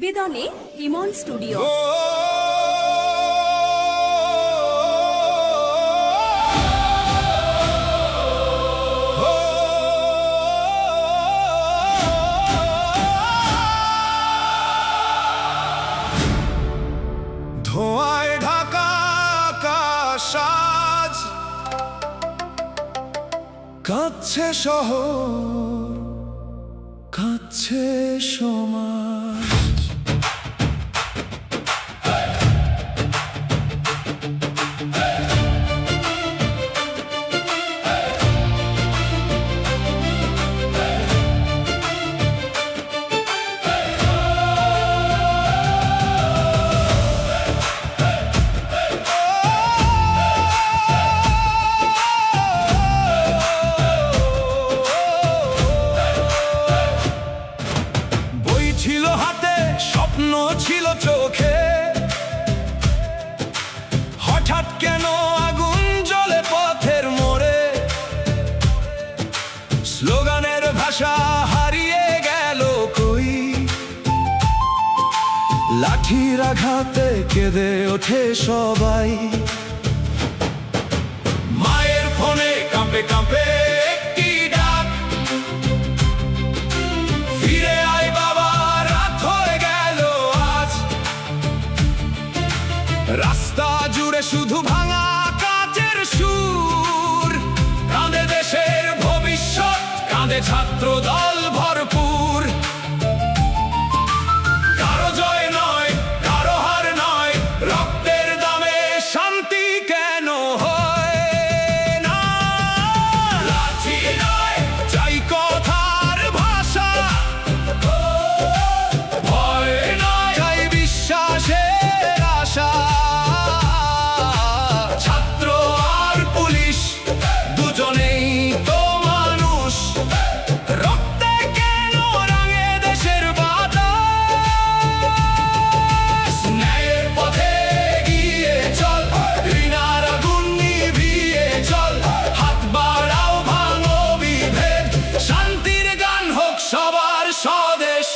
নিবেদনে ইমন studio. ধোঁয়ায় ঢাকা আকাশ আজ কাঁদছে শহর, কাঁদছে সমাজ। ছিল হাতে, স্বপ্ন ছিল চোখে, হঠাৎ কেন আগুন জ্বলে পথের মোড়ে। স্লোগানের ভাষা হারিয়ে গেল কই, লাঠির আঘাতে কেঁদে ওঠে সবাই। মায়ের ফোনে কাঁপে কাঁপে একটি ডাক, ফিরে আয় বাবা, রাত হয়ে গেল আজ। রাস্তা জুড়ে শুধু ভাঙা কাচের সুর, কাঁদে দেশের ভবিষ্যৎ, কাঁদে ছাত্র দল ভরপুর। কারো জয় নয়, কারো হার নয়, রক্তের দামে শান্তি কেন হয় না? লাঠি নয়, চাই কথার ভাষা, ভয় নয়, চাই বিশ্বাসের আশা। ছাত্র আর পুলিশ দুজনেই তো মানুষ, রক্তে কেন রাঙে দেশের বাতাস? ন্যায়ের পথে এগিয়ে চল, ঘৃণার আগুন নিভিয়ে চল, হাত বাড়াও, ভাঙো বিভেদ, শান্তির গান হোক সবার স্বদেশ।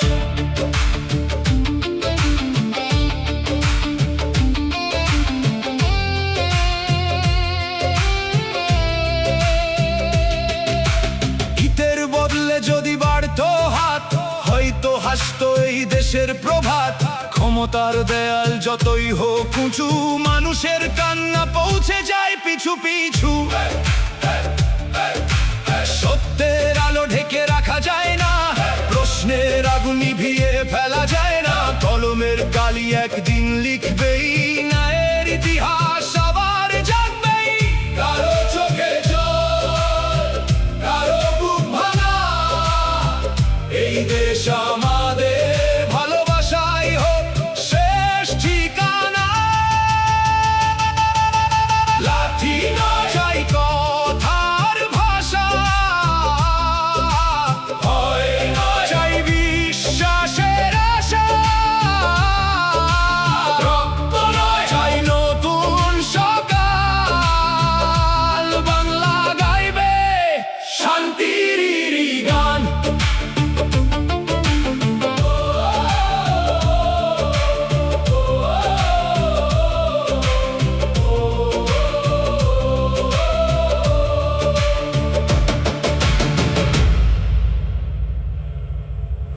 ইটের বদলে যদি বাড়তো হাত, হয়তো হাসতো এই দেশের প্রভাত। ক্ষমতার দেয়াল যতই হোক উঁচু, মানুষের কান্না পৌঁছে যায় পিছু পিছু। সত্যের আলো ঢেকে রাখা যায় না, প্রশ্নের আগুন নিভিয়ে ফেলা যায় না। কলমের কালি একদিন